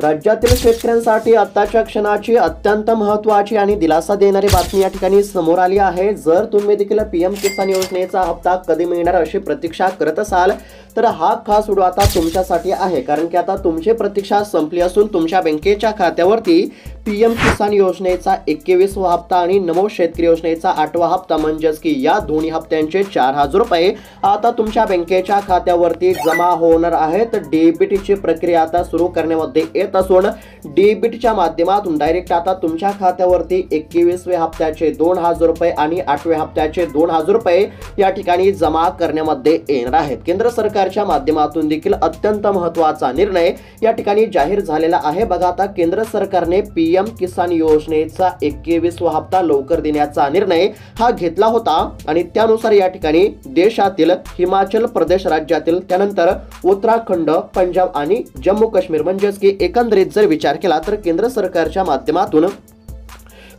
राज्यातील शेतकऱ्यांसाठी आताच्या क्षणाची अत्यंत महत्त्वाची आणि दिलासा देणारी बातमी या ठिकाणी समोर आली आहे। जर तुम्ही देखील पीएम किसान योजनेचा हप्ता कधी मिळणार अशी प्रतीक्षा करत असाल तर हा खास व्हिडिओ आता तुमच्यासाठी आहे, कारण की आता तुमची प्रतीक्षा संपली असून तुमच्या बँकेच्या खात्यावरती पीएम किसान योजनेचा 21वा हप्ता आणि नमो शेतकरी योजनेचा 8वा हप्ता म्हणजेच की या दोन्ही हप्त्यांचे 4000 रुपये आता तुमच्या बँकेच्या खात्यावरती जमा होणार आहेत। डीबीटीची प्रक्रिया आता सुरू करण्यामध्ये येत असून डीबीटीच्या माध्यमातून डायरेक्ट आता तुमच्या खात्यावरती 21व्या हप्त्याचे 2000 रुपये आणि 8व्या हप्त्याचे 2000 रुपये या ठिकाणी जमा करण्यामध्ये येणार आहेत। केंद्र सरकारच्या माध्यमातून देखील अत्यंत महत्त्वाचा निर्णय या ठिकाणी जाहीर झालेला आहे। बघा, आता केंद्र सरकारने पीएम किसान योजनेचा 21वा हप्ता लवकर देण्याचा निर्णय हा घेतला होता आणि त्यानुसार या ठिकाणी देशातील हिमाचल प्रदेश राज्यातील, त्यानंतर उत्तराखंड, पंजाब आणि जम्मू काश्मीर म्हणजेच की एकंदरीत जर विचार केला तर केंद्र सरकारच्या माध्यमातून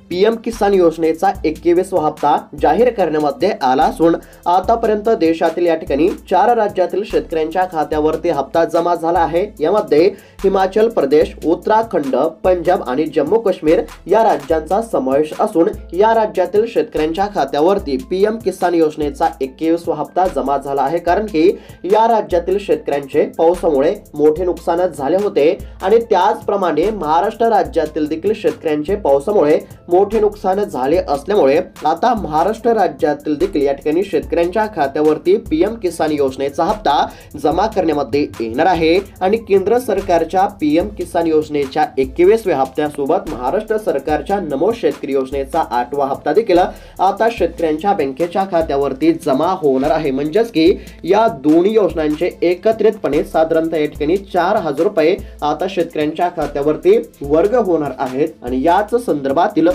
पीएम किसान योजनेचा 21वा हप्ता जाहीर करण्यामध्ये आला असून आतापर्यंत देशातील या ठिकाणी 4 राज्यातील शेतकऱ्यांच्या खात्यावरती हप्ता जमा झाला आहे। यामध्ये हिमाचल प्रदेश, उत्तराखंड, पंजाब आणि जम्मू काश्मीर या राज्यांचा समावेश असून या राज्यातील शेतकऱ्यांच्या खात्यावरती पीएम किसान योजनेचा 21वा हप्ता जमा झाला आहे, कारण की या राज्यातील शेतकऱ्यांचे पावसामुळे मोठे नुकसान झाले होते आणि त्याचप्रमाणे महाराष्ट्र राज्यातील देखील शेतकऱ्यांचे पावसामुळे मोठे नुकसान झाले असल्यामुळे आता महाराष्ट्र राज्यातील देखील या ठिकाणी शेतकऱ्यांच्या खात्यावरती पीएम किसान योजनेचा हप्ता जमा करण्यामध्ये येणार आहे आणि केंद्र सरकारच्या पीएम किसान योजनेच्या 21व्या हप्त्यासोबत महाराष्ट्र सरकारच्या नमो शेतकरी योजनेचा 8वा हप्ता देखील आता शेतकऱ्यांच्या बँकेच्या खात्यावरती जमा होणार आहे। म्हणजेच की या दोन्ही योजनांचे एकत्रितपणे साधारणतः या ठिकाणी 4000 रुपये आता शेतकऱ्यांच्या खात्यावरती वर्ग होणार आहेत आणि याच संदर्भातील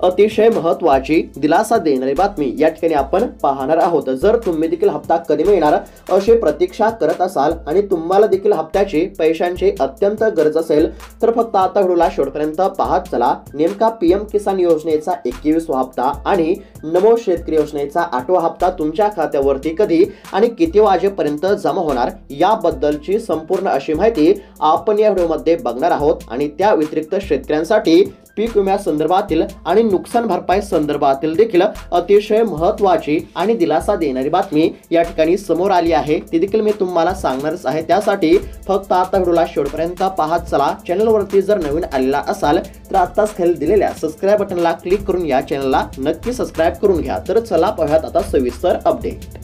अतिशय महत्त्वाची दिलासा देणारी बातमी या ठिकाणी आपण पाहणार आहोत। जर तुम्ही देखील हप्ता कधी मिळणार अशी प्रतीक्षा करत असाल आणि तुम्हाला देखील हप्त्याची पैशांची अत्यंत गरज असेल तर फक्त आता व्हिडिओला शेवटपर्यंत पाहत चला। नेमका पीएम किसान योजनेचा 21वा हप्ता आणि नमो शेतकरी योजनेचा 8वा हप्ता तुमच्या खात्यावरती कधी आणि किती वाजेपर्यंत जमा होणार याबद्दलची संपूर्ण अशी माहिती आपण या व्हिडिओमध्ये बघणार आहोत आणि त्या व्यतिरिक्त शेतकऱ्यांसाठी पीक विम्या संदर्भातील आणि नुकसान भरपाई संदर्भातील देखील अतिशय महत्त्वाची आणि दिलासा देणारी बातमी या ठिकाणी समोर आली आहे, ती देखील मी तुम्हाला सांगणारच आहे। त्यासाठी फक्त आता व्हिडिओला शेवटपर्यंत पाहत चला। चॅनलवरती जर नवीन आलेला असाल तर आताच खाली दिलेल्या सबस्क्राइब बटनला क्लिक करून या चॅनलला नक्की सबस्क्राइब करून घ्या। तर चला पाहूयात आता सविस्तर अपडेट।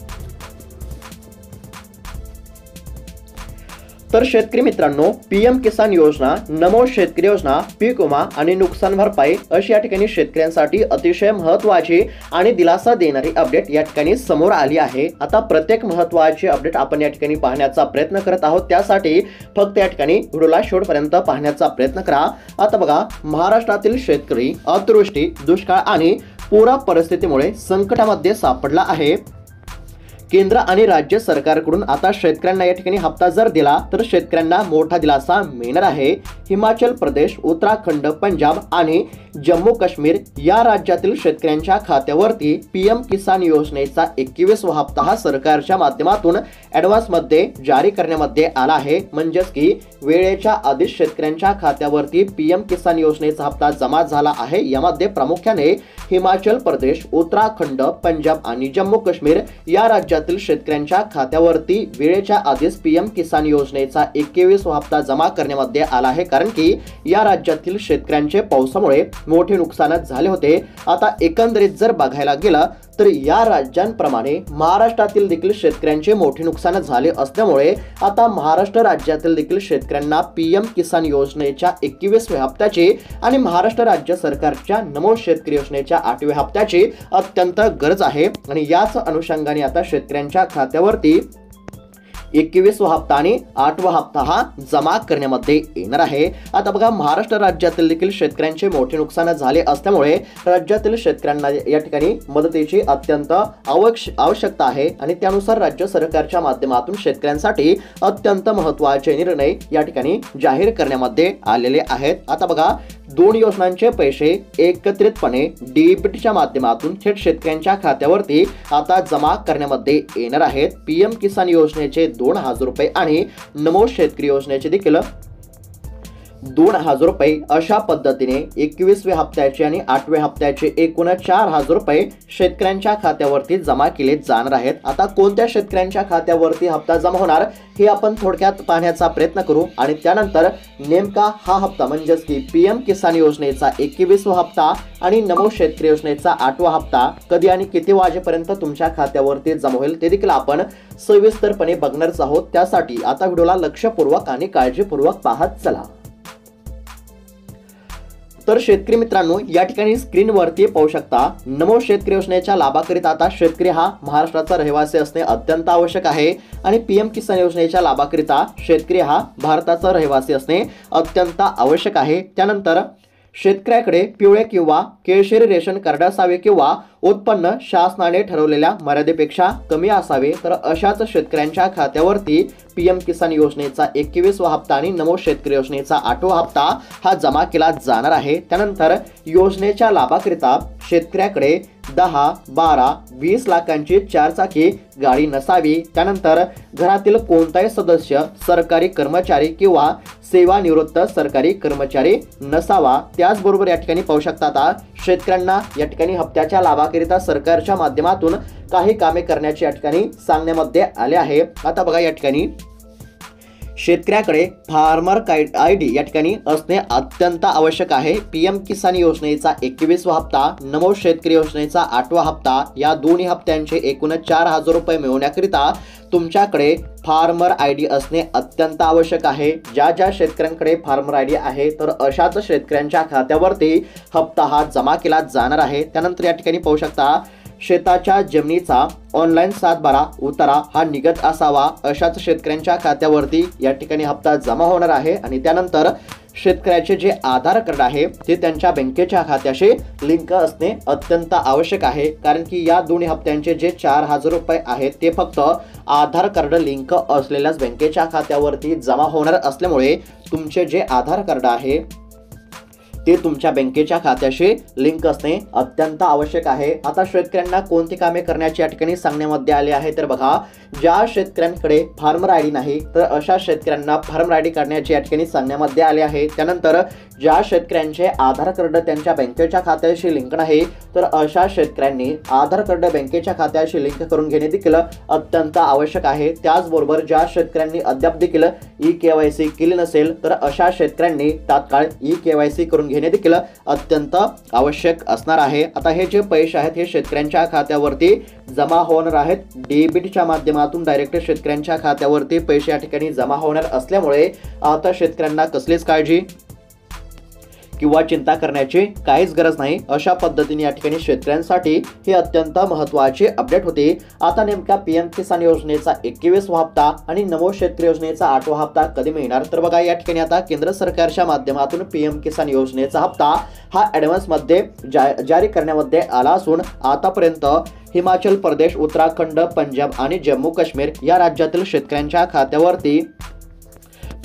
तर शेतकरी मित्रांनो, पीएम किसान योजना, नमो शेतकरी योजना, पीक विमा आणि नुकसान भरपाई अशी या ठिकाणी शेतकऱ्यांसाठी अतिशय महत्त्वाची आणि दिलासा देणारी अपडेट या ठिकाणी समोर आली आहे। आता प्रत्येक महत्त्वाची अपडेट आपण या ठिकाणी पाहण्याचा प्रयत्न करत आहोत, त्यासाठी फक्त या ठिकाणी व्हिडिओला शेवटपर्यंत पाहण्याचा प्रयत्न करा। आता बघा, महाराष्ट्रातील शेतकरी अतिवृष्टी, दुष्काळ आणि पूर परिस्थितीमुळे संकटामध्ये सापडला आहे। केंद्र आणि राज्य सरकारकडून आता शेतकऱ्यांना या ठिकाणी हप्ता जर दिला तर शेतकऱ्यांना मोठा दिलासा मिळणार आहे। हिमाचल प्रदेश, उत्तराखंड, पंजाब आणि जम्मू काश्मीर या राज्यातील शेतकऱ्यांच्या खात्यावरती पीएम किसान योजनेचा 21वा हप्ता हा सरकारच्या माध्यमातून ॲडव्हान्स मध्ये जारी करण्यामध्ये आला आहे। म्हणजेच की वेळेच्या आधीच शेतकऱ्यांच्या खात्यावरती पीएम किसान योजनेचा हप्ता जमा झाला आहे। यामध्ये प्रामुख्याने हिमाचल प्रदेश, उत्तराखंड, पंजाब आणि जम्मू काश्मीर या राज्यातील शेतकऱ्यांच्या खात्यावरती वेळेच्या आधीच पीएम किसान योजनेचा 21वा हप्ता जमा करण्यामध्ये आला आहे, कारण की या राज्यातील शेतकऱ्यांचे पावसामुळे मोठे नुकसान झाले होते। आता एकंदरीत जर बघायला गेलं तर या राज्यांप्रमाणे महाराष्ट्रातील देखील शेतकऱ्यांचे मोठे नुकसान झाले असल्यामुळे आता महाराष्ट्र राज्यातील देखील शेतकऱ्यांना पीएम किसान योजनेच्या 21व्या हप्त्याची आणि महाराष्ट्र राज्य सरकारच्या नमो शेतकरी योजनेच्या 8व्या हप्त्याची अत्यंत गरज आहे आणि याच अनुषंगाने आता शेतकऱ्यांच्या खात्यावरती 21वा हप्ता आणि 8वा हप्ता हा जमा करण्यामध्ये येणार आहे। आता बघा, महाराष्ट्र राज्यातील देखील शेतकऱ्यांचे मोठे नुकसान झाले असल्यामुळे राज्यातील शेतकऱ्यांना या ठिकाणी मदतीची अत्यंत आवश्यकता आहे आणि त्यानुसार राज्य सरकारच्या माध्यमातून शेतकऱ्यांसाठी अत्यंत महत्त्वाचे निर्णय या ठिकाणी जाहीर करण्यामध्ये आलेले आहेत। आता बघा, दोन योजनांचे पैसे एकत्रितपणे डीबीटीच्या माध्यमातून थेट शेतकऱ्यांच्या खात्यावरती आता जमा करण्यामध्ये येणार आहेत। पीएम किसान योजनेचे 2000 रुपये आणि नमो शेतकरी योजनेचे देखील 2,000 रुपये अशा पद्धतीने 21व्या हप्त्याचे आणि 8व्या हप्त्याचे एकूण 4,000 रुपये शेतकऱ्यांच्या खात्यावरती जमा केले जाणार आहेत। आता कोणत्या शेतकऱ्यांच्या खात्यावरती हप्ता जमा होणार हे आपण थोडक्यात पाहण्याचा प्रयत्न करू आणि त्यानंतर नेमका हा हप्ता म्हणजेच की पीएम किसान योजनेचा 21वा हप्ता आणि नमो शेतकरी योजनेचा 8वा हप्ता कधी आणि किती वाजेपर्यंत तुमच्या खात्यावरती जमा होईल ते देखील आपण सविस्तरपणे बघणारच आहोत। त्यासाठी आता व्हिडिओला लक्षपूर्वक आणि काळजीपूर्वक पाहत चला। तर शेतकरी मित्रांनो, या ठिकाणी स्क्रीनवरती पाहू शकता नमो शेतकरी योजनेच्या लाभाकरिता आता शेतकरी हा महाराष्ट्राचा रहिवासी असणे अत्यंत आवश्यक आहे आणि पीएम किसान योजनेच्या लाभाकरिता शेतकरी हा भारताचा रहिवासी असणे अत्यंत आवश्यक आहे। त्यानंतर शेतकऱ्याकडे पिवळे किंवा केशरी रेशन कार्ड असावे किंवा उत्पन्न शासनाने ठरवलेल्या मर्यादेपेक्षा कमी असावे। तर अशाच शेतकऱ्यांच्या खात्यावरती पीएम किसान योजनेचा 21वा हप्ता आणि नमो शेतकरी योजनेचा 8वा हप्ता हा जमा केला जाणार आहे। त्यानंतर योजनेच्या लाभाकरिता शेतकऱ्याकडे 10, 12, 20 लाखांची 4 चाकी गाडी नसावी। त्यानंतर घरातील कोणताही सदस्य सरकारी कर्मचारी किंवा सेवानिवृत्त सरकारी कर्मचारी नसावा। त्याचबरोबर या ठिकाणी पाहू शकता आता शेतकऱ्यांना या ठिकाणी हप्त्याच्या लाभाकरिता सरकारच्या माध्यमातून काही कामे करण्याची या ठिकाणी सांगण्यामध्ये आले आहे। आता बघा, या ठिकाणी शेतकऱ्याकडे फार्मर आयडी या ठिकाणी असणे अत्यंत आवश्यक आहे। पीएम किसान योजनेचा 21वा हप्ता, नमो शेतकरी योजनेचा 8वा हप्ता या दोन्ही हप्त्यांचे एकूण 4,000 रुपये मिळवण्याकरिता तुमच्याकडे फार्मर आयडी असणे अत्यंत आवश्यक आहे। ज्या ज्या शेतकऱ्यांकडे फार्मर आयडी आहे तर अशाच शेतकऱ्यांच्या खात्यावरती हप्ता हा जमा केला जाणार आहे। त्यानंतर या ठिकाणी पाहू शकता शेताच्या जमिनीचा ऑनलाईन 7/12 उतारा हा निघत असावा। अशाच शेतकऱ्यांच्या खात्यावरती या ठिकाणी हप्ता जमा होणार आहे आणि त्यानंतर शेतकऱ्याचे जे आधार कार्ड आहे ते त्यांच्या बँकेच्या खात्याशी लिंक असणे अत्यंत आवश्यक आहे, कारण की या दोन्ही हप्त्यांचे जे 4,000 रुपये आहेत ते फक्त आधार कार्ड लिंक असलेल्याच बँकेच्या खात्यावरती जमा होणार असल्यामुळे तुमचे जे आधार कार्ड आहे ते तुमच्या बँकेच्या खात्याशी लिंक असणे अत्यंत आवश्यक आहे। आता शेतकऱ्यांना कोणती कामे करण्याची या ठिकाणी सांगण्यामध्ये आले आहे तर बघा, ज्या शेतकऱ्यांकडे फार्मर आयडी नाही तर अशा शेतकऱ्यांना फार्मर आयडी काढण्याची या ठिकाणी सांगण्यामध्ये आले आहे। त्यानंतर ज्या शेतकऱ्यांचे आधार कार्ड त्यांच्या बँकेच्या खात्याशी लिंक नाही तर अशा शेतकऱ्यांनी आधार कार्ड बँकेच्या खात्याशी लिंक करून घेणे देखील अत्यंत आवश्यक आहे। त्याचबरोबर ज्या शेतकऱ्यांनी अद्याप देखील ई-केवायसी केली नसेल तर अशा शेतकऱ्यांनी तात्काळ ई-केवायसी करून घेणे देखील अत्यंत आवश्यक असणार आहे। आता हे जे पैसे आहेत हे शेतकऱ्यांच्या खात्यावरती जमा होणार आहेत। डेबिटच्या माध्यमातून डायरेक्ट शेतकऱ्यांच्या खात्यावरती पैसे या ठिकाणी जमा होणार असल्यामुळे आता शेतकऱ्यांना कसलीच काळजी किंवा चिंता करण्याची काहीच गरज नाही। अशा पद्धतीने या ठिकाणी शेतकऱ्यांसाठी हे अत्यंत महत्त्वाचे अपडेट होते। आता नेमका पीएम किसान योजनेचा 21वा हप्ता आणि नमो शेतकरी योजनेचा 8वा हप्ता कधी मिळणार तर बघा, या ठिकाणी आता केंद्र सरकारच्या माध्यमातून पीएम किसान योजनेचा हप्ता हा ॲडव्हान्स मध्ये जारी करण्यामध्ये आला असून आतापर्यंत हिमाचल प्रदेश, उत्तराखंड, पंजाब आणि जम्मू काश्मीर या राज्यातील शेतकऱ्यांच्या खात्यावरती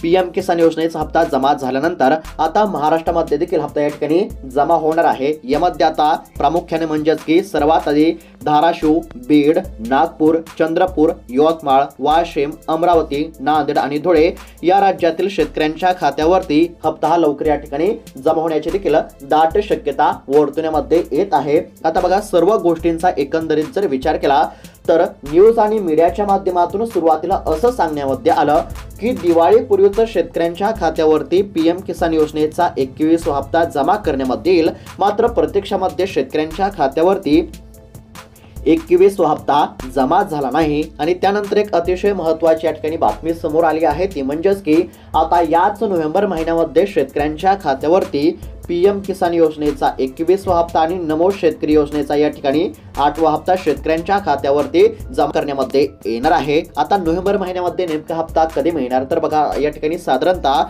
पीएम किसान योजनेचा हप्ता जमा झाल्यानंतर आता महाराष्ट्रामध्ये देखील हप्ता या ठिकाणी जमा होणार आहे। यामध्ये आता प्रामुख्याने म्हणजेच की सर्वात आधी धाराशिव, बीड, नागपूर, चंद्रपूर, यवतमाळ, वाशिम, अमरावती, नांदेड आणि धुळे या राज्यातील शेतकऱ्यांच्या खात्यावरती हप्ता हा लवकर या ठिकाणी जमा होण्याची देखील दाट शक्यता वर्तवण्यामध्ये येत आहे। आता बघा, सर्व गोष्टींचा एकंदरीत जर विचार केला तर न्यूज आणि मीडियाच्या माध्यमातून सुरुवातीला असं सांगण्यामध्ये आलं की दिवाळीपूर्वीच शेतकऱ्यांच्या खात्यावरती पीएम किसान योजनेचा 21वा हप्ता जमा करण्यामध्ये येईल, मात्र प्रत्यक्षामध्ये शेतकऱ्यांच्या खात्यावरती 21वा हप्ता जमा झाला नाही। आणि त्यानंतर एक अतिशय महत्त्वाची या ठिकाणी बातमी समोर आली आहे ती म्हणजेच की आता याच नोव्हेंबर महिन्यामध्ये शेतकऱ्यांच्या खात्यावरती पीएम किसान योजनेचा 21वा हप्ता आणि नमो शेतकरी योजनेचा या ठिकाणी 8वा हप्ता शेतकऱ्यांच्या खात्यावरती जमा करण्यामध्ये येणार आहे। आता नोव्हेंबर महिन्यामध्ये नेमका हप्ता कधी मिळणार तर बघा, या ठिकाणी साधारणतः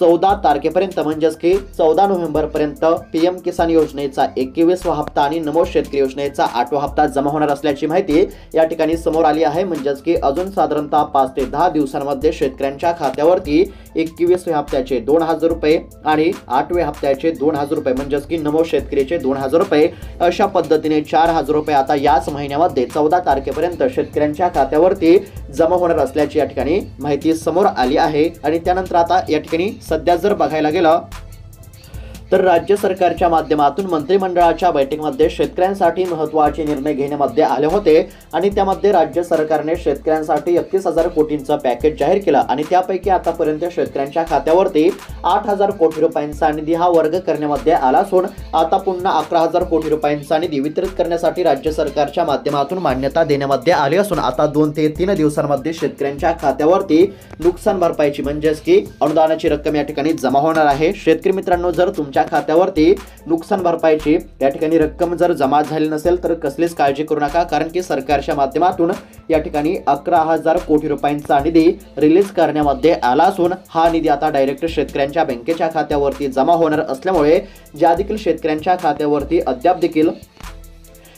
14 तारखेपर्यंत म्हणजेच की 14 नोव्हेंबर पर्यंत पीएम किसान योजनेचा 21वा हप्ता आणि नमो शेतकरी योजनेचा 8वा हप्ता जमा होणार असल्याची माहिती या ठिकाणी समोर आली आहे। म्हणजेच की अजून साधारणतः 5 ते 10 दिवसांमध्ये शेतकऱ्यांच्या खात्यावरती 21व्या हप्त्याचे 2,000 रुपये आणि 8व्या हप्त्याचे 2,000 रुपये म्हणजेच की नमो शेतकरीचे 2,000 रुपये अशा पद्धतीने 4,000 रुपये आता याच महिन्यामध्ये 14 तारखेपर्यंत शेतकऱ्यांच्या खात्यावरती जमा होणार असल्याची या ठिकाणी माहिती समोर आली आहे। आणि त्यानंतर आता या ठिकाणी सध्या जर बघायला गेलं तर राज्य सरकारच्या माध्यमातून मंत्रिमंडळाच्या बैठकीमध्ये शेतकऱ्यांसाठी महत्त्वाचे निर्णय घेण्यामध्ये आले होते आणि त्यामध्ये राज्य सरकारने शेतकऱ्यांसाठी 31,000 कोटींचं पॅकेज जाहीर केलं आणि त्यापैकी आतापर्यंत शेतकऱ्यांच्या खात्यावरती 8,000 कोटी रुपयांचा निधी हा वर्ग करण्यामध्ये आला असून आता पुन्हा 11,000 कोटी रुपयांचा निधी वितरित करण्यासाठी राज्य सरकारच्या माध्यमातून मान्यता देण्यामध्ये आली असून आता 2 ते 3 दिवसांमध्ये शेतकऱ्यांच्या खात्यावरती नुकसान भरपाईची म्हणजेच की अनुदानाची रक्कम या ठिकाणी जमा होणार आहे। शेतकरी मित्रांनो, जर तुमच्या खात्यावरती नुकसान भरपाईची या ठिकाणी रक्कम जर जमा झाली नसेल तर कसलीच काळजी करू नका, कारण की सरकारच्या माध्यमातून या ठिकाणी 11,000 कोटी रुपयांचा निधी रिलीज करण्यामध्ये आला असून हा निधी आता डायरेक्ट शेतकऱ्यांच्या बँकेच्या खात्यावरती जमा होणार असल्यामुळे ज्या देखील शेतकऱ्यांच्या खात्यावरती अद्याप देखील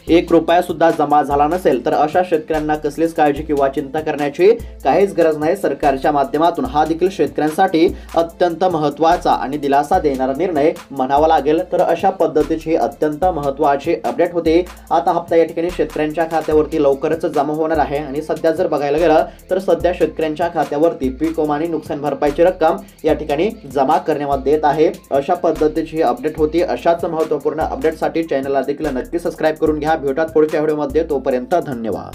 1 रुपया सुद्धा जमा झाला नसेल तर अशा शेतकऱ्यांना कसलीच काळजी किंवा चिंता करण्याची काहीच गरज नाही। सरकारच्या माध्यमातून हा देखील शेतकऱ्यांसाठी अत्यंत महत्त्वाचा आणि दिलासा देणारा निर्णय म्हणावा लागेल। तर अशा पद्धतीची अत्यंत महत्त्वाची अपडेट होते। आता हप्ता या ठिकाणी शेतकऱ्यांच्या खात्यावरती लवकरच जमा होणार आहे आणि सध्या जर बघायला गेलं तर सध्या शेतकऱ्यांच्या खात्यावरती पीक विमा आणि नुकसान भरपाईची रक्कम या ठिकाणी जमा करण्यामध्ये येत आहे। अशा पद्धतीची अपडेट होती। अशाच महत्त्वपूर्ण अपडेटसाठी चॅनलला देखील नक्की सबस्क्राईब करून घ्या। भेटूयात पुढच्या व्हिडिओमध्ये, तोपर्यंत धन्यवाद।